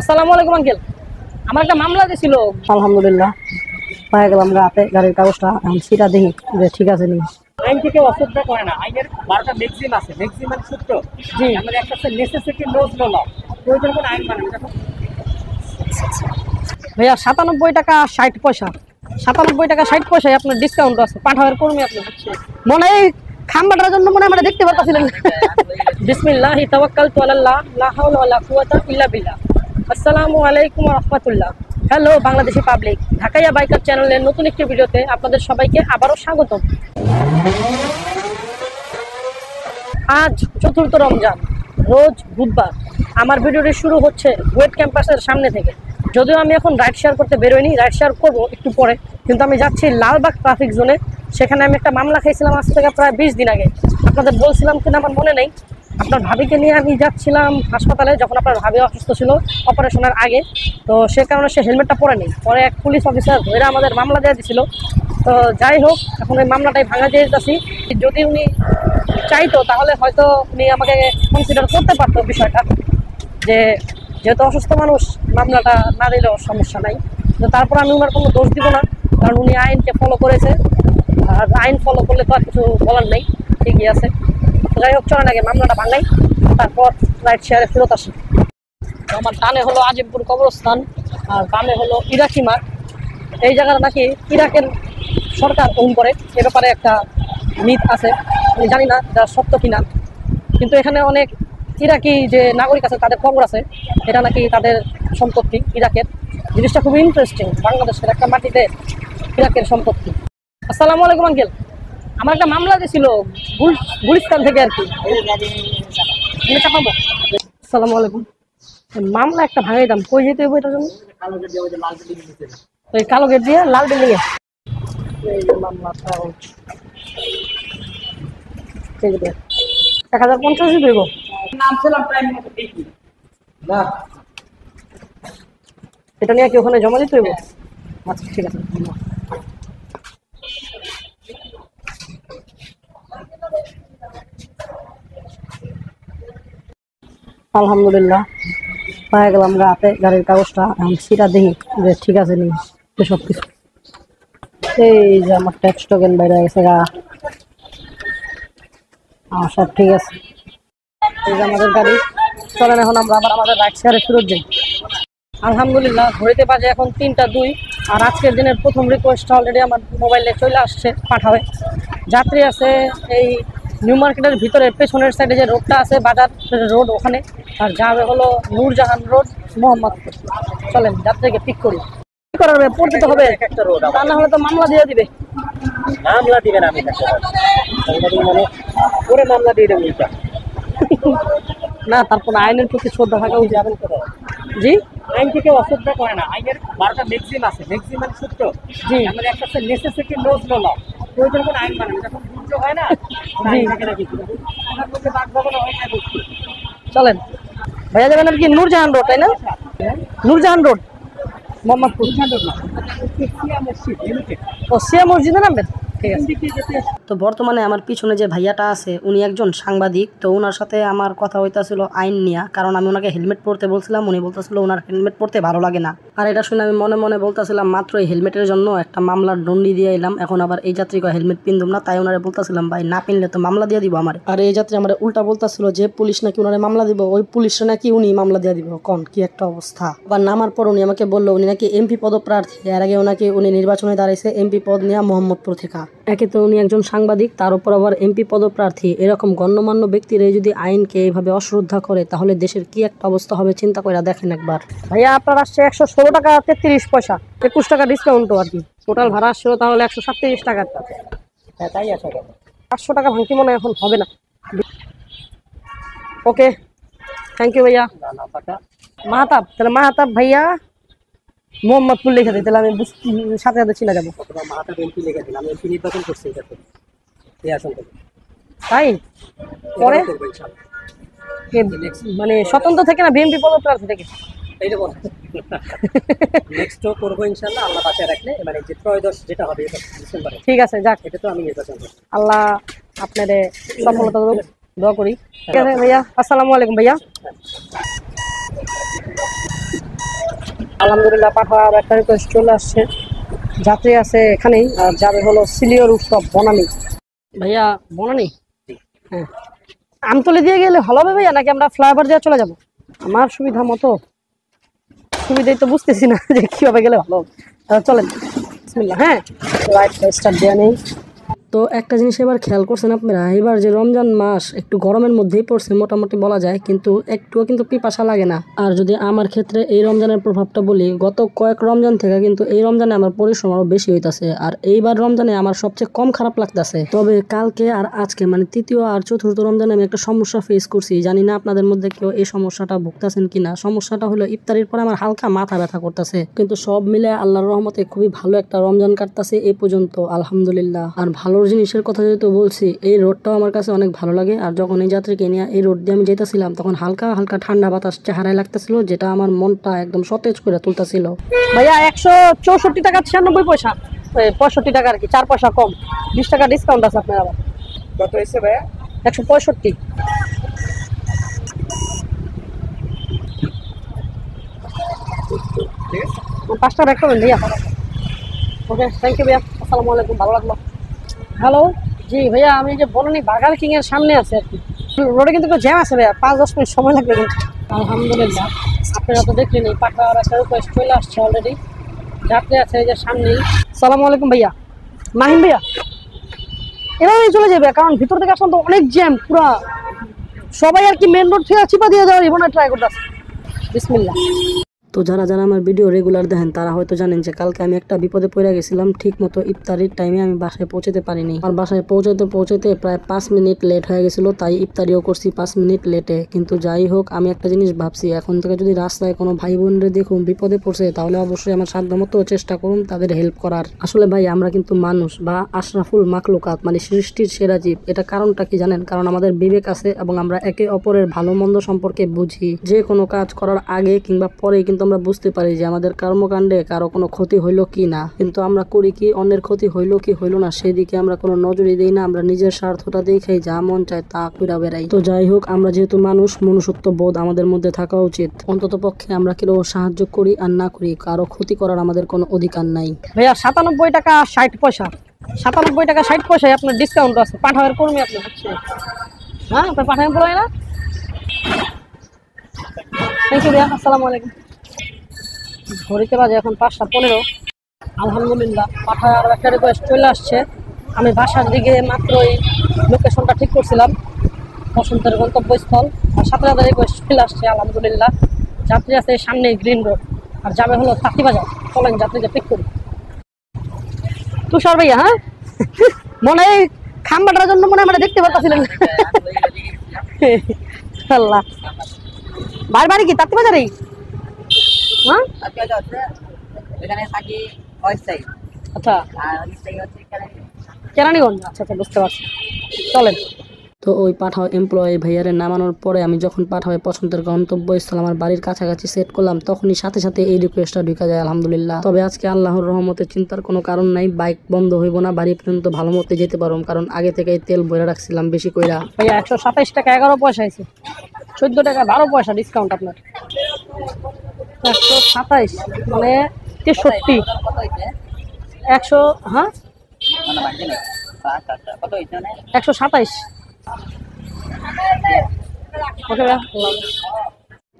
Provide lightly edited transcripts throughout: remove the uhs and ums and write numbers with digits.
আসসালামু আলাইকুম আঙ্কেল, আমার একটা মামলা দিছিল। আলহামদুলিল্লাহ পাই গেলাম রাতে গাড়ির কাগজটা সেটা দেখি যে ঠিক আছে নি। আইন থেকে অশ্রদ্ধা করে না। আইনের 12টা ম্যাক্সিম আছে, ম্যাক্সিম মানে সূত্র। জি। আমাদের একটা হচ্ছে নেসেসিটি নোজ নো ল, প্রয়োজন কোনো আইন মানে না। ভাইয়া 97 টাকা 60 পয়সা, 97 টাকা 60 পয়সায় আপনার ডিসকাউন্ট আছে। পাঠাওয়ার কর্মী আপনি বুঝছেন মনে হয় খাম্বাটার জন্য মনে হয় আমরা দেখতে পাচ্ছিলেন। বিসমিল্লাহি তাওয়াক্কালতু আলাল্লাহ, লা হাওলা ওয়ালা কুওয়াতা ইল্লা বিল্লাহ। আসসালামু আলাইকুম ওয়া রাহমাতুল্লাহ। হ্যালো বাংলাদেশি পাবলিক, ঢাকাইয়া বাইকার চ্যানেলের নতুন একটি ভিডিওতে আপনাদের সবাইকে আবারও স্বাগতম। আজ চতুর্থ রমজান, রোজ বুধবার। আমার ভিডিওটি শুরু হচ্ছে বুয়েট ক্যাম্পাসের সামনে থেকে। যদিও আমি এখন রাইড শেয়ার করতে বেরোয়নি, রাইড শেয়ার করবো একটু পরে, কিন্তু আমি যাচ্ছি লালবাগ ট্রাফিক জোনে। সেখানে আমি একটা মামলা খাইছিলাম আজ থেকে প্রায় 20 দিন আগে। আপনাদের বলছিলাম কিনা আমার মনে নেই। আপনার ভাবিকে নিয়ে আমি যাচ্ছিলাম হাসপাতালে, যখন আপনার ভাবি অসুস্থ ছিল অপারেশনের আগে। তো সে কারণে সে হেলমেটটা পরে নেই। পরে এক পুলিশ অফিসার ধরে আমাদের মামলা দিয়ে দিছিল। তো যাই হোক, এখন ওই মামলাটাই ভাঙা দিয়ে দিতেছি। যদি উনি চাইতো তাহলে হয়তো উনি আমাকে কনসিডার করতে পারতো বিষয়টা, যে যেহেতু অসুস্থ মানুষ মামলাটা না দিলেও সমস্যা নাই। তো তারপর আমি ওনার কোনো দোষ দিব না, কারণ উনি আইনকে ফলো করেছে। আর আইন ফলো করলে তো আর কিছু বলার নেই, ঠিকই আছে। যাই হোক, চলেন আগে মামলাটা ভাঙাই, তারপর রাইড শেয়ারে ফেরত আসি। আমার ডানে হলো আজিমপুর কবরস্থান, আর বামে হলো ইরাকি মাঠ। এই জায়গাটা নাকি ইরাকের সরকার ওন করে, এ ব্যাপারে একটা মিথ আছে। আমি জানি না এটা সত্য কিনা, কিন্তু এখানে অনেক ইরাকি যে নাগরিক আছে তাদের কবর আছে। এটা নাকি তাদের সম্পত্তি ইরাকের। জিনিসটা খুবই ইন্টারেস্টিং, বাংলাদেশের একটা মাটিতে ইরাকের সম্পত্তি। আসসালামু আলাইকুম আঙ্কেল, আমার একটা মামলা দিছিল গুলিস্তান থেকে আর কি। চাপাবো। আসসালামু আলাইকুম, মামলা একটা ভাঙাই দাম, কই যেতে হবে এটার জন্য? ওই কালো গেট দিয়ে লাল বিল্ডিং এ মামলাটা 1050 দেব। নাম ছিলাম প্রাইম দেখি না, এটা নিয়ে কি ওখানে জমা দিতে হবে? আচ্ছা ঠিক আছে। আলহামদুলিল্লাহ পাই গেলাম রাতে গাড়ির কাগজটা সেটা দেখি যে ঠিক আছে নি সব কিছু। এই যে আমার ট্যাক্স টোকেন বাইরে গেছে গা, সব ঠিক আছে। এই যে আমাদের গাড়ি। চলেন এখন আমরা আবার আমাদের রাইড শেয়ারে ফেরত যাই। আলহামদুলিল্লাহ ঘড়িতে বাজে এখন 3টা 2। আর আজকের দিনের প্রথম রিকোয়েস্টটা অলরেডি আমার মোবাইলে চলে আসছে, পাঠাবে। যাত্রী আছে এই নিউ মার্কেটের ভিতরে পেছনের সাইডে যে রোডটা আছে, বাজার রোড, ওখানে। আর যাবে হলো নূরজাহান রোড, মোহাম্মদপুর। চলেন যাত্রীকে পিক করি। কি করার হবে, পড়তে তো হবে, একটা রোড তা না হলে তো মামলা দিয়ে দিবে। মামলা দিবেন আমি মানে পরে মামলা দিয়ে দেবো এটা। না, তারপর আইনের প্রতি শ্রদ্ধা থাকা উচিত। যাবেন কোথায়? জি আইন থেকে অশ্রদ্ধা করে না। আইনের 12টা ম্যাক্সিম আছে, ম্যাক্সিম মানে সূত্র। জি। আমাদের একটা হচ্ছে নেসেসিটি নোজ নো ল, প্রয়োজন কোনো আইন মানে না। যখন দুর্যোগ হয় না, জি। আইন থাকে না কিছু। ওনার মধ্যে বাদ ভাবনা হয় না বুঝছি। চলেন। ভাইয়া যাবেন আর কি নূরজাহান রোড, তাই না? নূরজাহান রোড, মোহাম্মদপুর। ও সিয়া মসজিদে নামবেন? ঠিক আছে। তো বর্তমানে আমার পিছনে যে ভাইয়াটা আছে উনি একজন সাংবাদিক। তো ওনার সাথে আমার কথা হইতাছিল আইন নিয়ে, কারণ আমি ওনাকে হেলমেট পরতে বলছিলাম। উনি বলতেছিল ওনার হেলমেট পরতে ভালো লাগে না। আর এটা শুনে আমি মনে মনে বলতেছিলাম মাত্র এই হেলমেটের জন্য একটা মামলার দণ্ডি দিয়ে এলাম, এখন আবার এই যাত্রীকে হেলমেট পিনদুম না। তাই ওনারে বলতেছিলাম ভাই না পিনলে তো মামলা দিয়ে দিব আমার। আর এই যাত্রী আমার উল্টা বলতেছিল যে পুলিশ নাকি ওনারে মামলা দিব, ওই পুলিশ নাকি উনি মামলা দিয়ে দিব। কোন কি একটা অবস্থা। আবার নামার পর উনি আমাকে বললো উনি নাকি এমপি পদপ্রার্থী। এর আগে ওনাকে উনি নির্বাচনে দাঁড়াইছে এমপি পদ নিয়ে মোহাম্মদপুর থেকে। একে তো উনি একজন সাংবাদিক, তার উপর আবার এমপি পদপ্রার্থী। এরকম গণ্যমান্য ব্যক্তিরা যদি আইনকে এইভাবে অশ্রদ্ধা করে তাহলে দেশের কি একটা অবস্থা হবে চিন্তা করে দেখেন একবার। ভাইয়া আপনার আসছে 116 টাকা 33 পয়সা, 21 টাকা ডিসকাউন্টও আর কি। টোটাল ভাড়া আসছিল তাহলে 137 টাকা। হ্যাঁ তাই আছে। 500 টাকা ভাঙতি মনে এখন হবে না। ওকে, থ্যাংক ইউ ভাইয়া। মাহাতাব, তাহলে মাহাতাব ভাইয়া মোহাম্মদপুর লিখে দিই, তাহলে আমি সাথে সাথে চিনা যাবো। মাথা এমপি লিখে দিলাম, এমপি নির্বাচন করছে এটাতে এই আসন থেকে। তাই পরে মানে স্বতন্ত্র থেকে না বিএনপি পদপ্রার্থী থেকে? এইরকম নেক্সটও করবো ইনশাল্লাহ, আল্লাহ বাঁচিয়ে রাখলে। মানে যে ত্রয়োদশ যেটা হবে ডিসেম্বরে, ঠিক আছে, যাক। এটা তো আমি নির্বাচন করবো। আল্লাহ আপনাদের সফলতা দোয়া করি। ঠিক আছে ভাইয়া, আসসালামু আলাইকুম ভাইয়া। আলহামদুলিল্লাহ পাঠা আর একটা রিকোয়েস্ট চলে আসছে। যাত্রী আছে এখানেই, আর যাবে হলো সিলিয়র উৎসব বনানী। ভাইয়া বনানী, হ্যাঁ আমতলি দিয়ে গেলে ভালো হবে ভাইয়া, নাকি আমরা ফ্লাইওভার দিয়ে চলে যাব? আমার সুবিধা মতো সুবিধাই তো বুঝতেছি না যে কিভাবে গেলে ভালো হবে। চলেন বিসমিল্লাহ। হ্যাঁ রাইট স্টার্ট দেওয়া নেই। তো একটা জিনিস এবার খেয়াল করছেন আপনারা, এবার যে রমজান মাস একটু গরমের মধ্যেই পড়ছে মোটামুটি বলা যায়, কিন্তু একটুও কিন্তু পিপাসা লাগে না। আর যদি আমার ক্ষেত্রে এই রমজানের প্রভাবটা বলি, গত কয়েক রমজান থেকে কিন্তু এই রমজানে আমার পরিশ্রম আরো বেশি হইতাছে, আর এইবার রমজানে আমার সবচেয়ে কম খারাপ লাগতেছে। তবে কালকে আর আজকে মানে তৃতীয় আর চতুর্থ রমজানে আমি একটা সমস্যা ফেস করছি, জানি না আপনাদের মধ্যে কেউ এই সমস্যাটা ভুগতেছেন কিনা। সমস্যাটা হলো ইফতারির পরে আমার হালকা মাথা ব্যথা করতেছে, কিন্তু সব মিলে আল্লাহর রহমতে খুবই ভালো একটা রমজান কাটতেছে এই পর্যন্ত আলহামদুলিল্লাহ। আর ভালো জিনিসের কথা যেহেতু বলছি, এই রোডটাও আমার কাছে অনেক ভালো লাগে। আর যখন এই যাত্রীকে নিয়ে এই রোড দিয়ে আমি যেতেছিলাম, তখন হালকা হালকা ঠান্ডা বাতাস চেহারায় লাগতেছিল, যেটা আমার মনটা একদম সতেজ করে তুলতেছিল। ভাইয়া 164 টাকা 96 পয়সা, 65 টাকা আর কি, 4 পয়সা কম, 20 টাকা ডিসকাউন্ট আছে আপনার। আবার কত হয়েছে ভাইয়া? 165। 5 টাকা ব্যাক করবেন ভাইয়া। ওকে থ্যাংক ইউ ভাইয়া, আসসালামু আলাইকুম, ভালো লাগলো। হ্যালো জি ভাইয়া, আমি যে বনানী বার্গার কিং এর সামনে আছে আর কি, রোডে কিন্তু জ্যাম আছে ভাইয়া, 5-10 মিনিট সময় লাগবে কিন্তু। আলহামদুলিল্লাহ আপনারা তো দেখলেন এই পাঠা আর একটা রিকোয়েস্ট চলে আসছে অলরেডি, যাত্রী আছে এই যে সামনেই। সালামু আলাইকুম ভাইয়া, মাহিম ভাইয়া এভাবেই চলে যাবে, কারণ ভিতর থেকে আসলে তো অনেক জ্যাম পুরা, সবাই আর কি মেন রোড থেকে চিপা দিয়ে যাওয়ার ইভনে ট্রাই করতেছে। বিসমিল্লাহ। তো যারা যারা আমার ভিডিও রেগুলার দেখেন তারা হয়তো জানেন যে কালকে আমি একটা বিপদে পড়ে গেছিলাম। ঠিক মতো ইফতারির টাইমে আমি বাসায় পৌঁছাতে পারিনি। আর বাসায় পৌঁছাতে প্রায় 5 মিনিট লেট হয়ে গেছিল, তাই ইফতারিও করছি 5 মিনিট লেটে। কিন্তু যাই হোক, আমি একটা জিনিস ভাবছি, এখন থেকে যদি রাস্তায় কোনো ভাই বোনরে দেখুন বিপদে পড়ছে, তাহলে অবশ্যই আমার সাধ্যমতো চেষ্টা করুন তাদের হেল্প করার। আসলে ভাই আমরা কিন্তু মানুষ বা আশরাফুল মাখলুকাত, মানে সৃষ্টির সেরা জীব। এটা কারণটা কি জানেন? কারণ আমাদের বিবেক আছে এবং আমরা একে অপরের ভালো মন্দ সম্পর্কে বুঝি। যে কোনো কাজ করার আগে কিংবা পরে কিন্তু আমরা বুঝতে পারি যে আমাদের কর্মকাণ্ডে কারো কোনো ক্ষতি হইলো কি না, কিন্তু আমরা করি কি অন্যের ক্ষতি হইলো কি হইলো না সেদিকে আমরা কোনো নজরই দিই না। আমরা নিজের স্বার্থটা দেখেই যা মন চায় তা কইরা বেড়াই। তো যাই হোক, আমরা যেহেতু মানুষ, মনুষ্যত্ব বোধ আমাদের মধ্যে থাকা উচিত। অন্তত পক্ষে আমরা কেউ সাহায্য করি আর না করি, কারো ক্ষতি করার আমাদের কোনো অধিকার নাই। ভাইয়া 97 টাকা 60 পয়সা, 97 টাকা 60 পয়সায় আপনার ডিসকাউন্ট আছে। পাঠাওয়ার কর্মী আপনি বুঝছেন? হ্যাঁ আপনি পাঠাবেন বলে না। থ্যাংক ইউ ভাইয়া, আসসালামু আলাইকুম। ঘড়িতে বাজে এখন 5:15। আলহামদুলিল্লাহ পাঠায় আরও একটা রিকোয়েস্ট চলে আসছে। আমি বাসার দিকে মাত্রই লোকেশনটা ঠিক করছিলাম, বসন্তের গন্তব্যস্থল, আর সাথে সাথে রিকোয়েস্ট চলে আসছে। আলহামদুলিল্লাহ যাত্রী আছে সামনে গ্রিন রোড, আর যাবে হলো তাঁতিবাজার। চলেন যাত্রীকে পিক করি। তুষার ভাইয়া, হ্যাঁ মনে হয় খাম্বাটার জন্য মনে হয় দেখতে পাচ্ছিলেন। আল্লাহ ভাই বাড়ি কি তাঁতিবাজারেই? হ্যাঁ আচ্ছা কেরানীগঞ্জ, আচ্ছা আচ্ছা বুঝতে পারছি, চলেন। তো ওই পাঠাও এমপ্লয়ি ভাইয়ারে নামানোর পরে আমি যখন পাঠাওয়ে পছন্দের গন্তব্যস্থল আমার বাড়ির কাছাকাছি সেট করলাম, তখনই সাথে সাথে এই রিকোয়েস্টটা ঢুকা যায় আলহামদুলিল্লাহ। তবে আজকে আল্লাহর রহমতে চিন্তার কোনো কারণ নাই, বাইক বন্ধ হইব না, বাড়ি পর্যন্ত ভালো মতো যেতে পারবো, কারণ আগে থেকে তেল বইরা রাখছিলাম বেশি কইরা। ভাইয়া 127 টাকা 11 পয়সা আছে, 14 টাকা 12 পয়সা ডিসকাউন্ট আপনার। 127 মানে 63, 100 হ্যাঁ 127। ওকে ভাইয়া।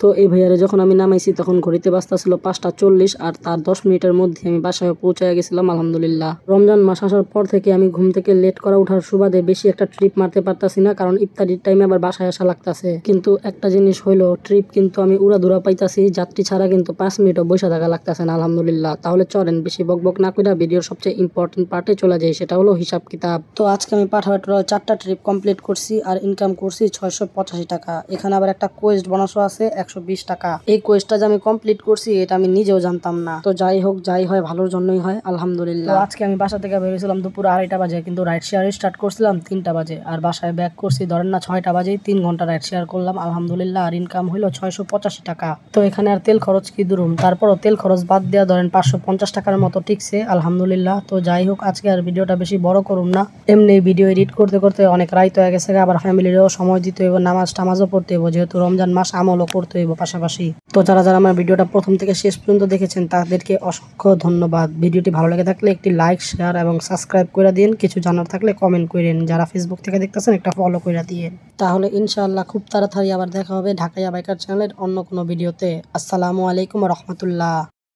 তো এই ভাইয়ারে যখন আমি নামাইছি তখন ঘড়িতে বাজতেছিল 5:40, আর তার 10 মিনিটের মধ্যে আমি বাসায় পৌঁছায় গেছিলাম আলহামদুলিল্লাহ। রমজান মাস আসার পর থেকে আমি ঘুম থেকে লেট করা ওঠার সুবাদে বেশি একটা ট্রিপ মারতে পারতাছি না, কারণ ইফতারির টাইমে আবার বাসায় আসা লাগতাছে। কিন্তু একটা জিনিস হইলো, ট্রিপ কিন্তু আমি উড়াধুরা পাইতাছি, যাত্রী ছাড়া কিন্তু 5 মিনিটও বসে থাকা লাগতাছে না আলহামদুলিল্লাহ। তাহলে চলেন বেশি বকবক না কইরা ভিডিওর সবচেয়ে ইম্পর্টেন্ট পার্টে চলে যাই, সেটা হলো হিসাব কিতাব। তো আজকে আমি পাঠাওয়ার 4টা ট্রিপ কমপ্লিট করছি আর ইনকাম করছি 685 টাকা। এখানে আবার একটা কোয়েস্ট বোনাসও আছে 120 টাকা। এই কোয়েস্টটা যে আমি কমপ্লিট করছি এটা আমি নিজেও জানতাম না। তো যাই হোক, যাই হয় ভালোর জন্যই হয় আলহামদুলিল্লাহ। আজকে আমি বাসা থেকে বেরিয়েছিলাম দুপুর 2:30 বাজে, কিন্তু রাইড শেয়ার স্টার্ট করছিলাম 3টা বাজে, আর বাসায় ব্যাক করছি ধরেন না 6টা বাজে। 3 ঘন্টা রাইড শেয়ার করলাম আলহামদুলিল্লাহ, আর ইনকাম হইলো 685 টাকা। তো এখানে আর তেল খরচ কি দুরুম, তারপরও তেল খরচ বাদ দেওয়া ধরেন 550 টাকার মতো টিকছে আলহামদুলিল্লাহ। তো যাই হোক, আজকে আর ভিডিওটা বেশি বড় করুম না, এমনি ভিডিও এডিট করতে করতে অনেক রাইত হয়ে গেছে, আবার ফ্যামিলিরও সময় দিতে হইব, নামাজ টামাজও পড়তে হইব, যেহেতু রমজান মাস আমলও করতে হইব। হইব পাশাপাশি। তো যারা যারা আমার ভিডিওটা প্রথম থেকে শেষ পর্যন্ত দেখেছেন তাদেরকে অসংখ্য ধন্যবাদ। ভিডিওটি ভালো লেগে থাকলে একটি লাইক, শেয়ার এবং সাবস্ক্রাইব করে দিন। কিছু জানার থাকলে কমেন্ট করেন। যারা ফেসবুক থেকে দেখতেছেন একটা ফলো করে দিন। তাহলে ইনশাআল্লাহ খুব তাড়াতাড়ি আবার দেখা হবে ঢাকাইয়া বাইকার চ্যানেলের অন্য কোনো ভিডিওতে। আসসালামু আলাইকুম রহমতুল্লাহ।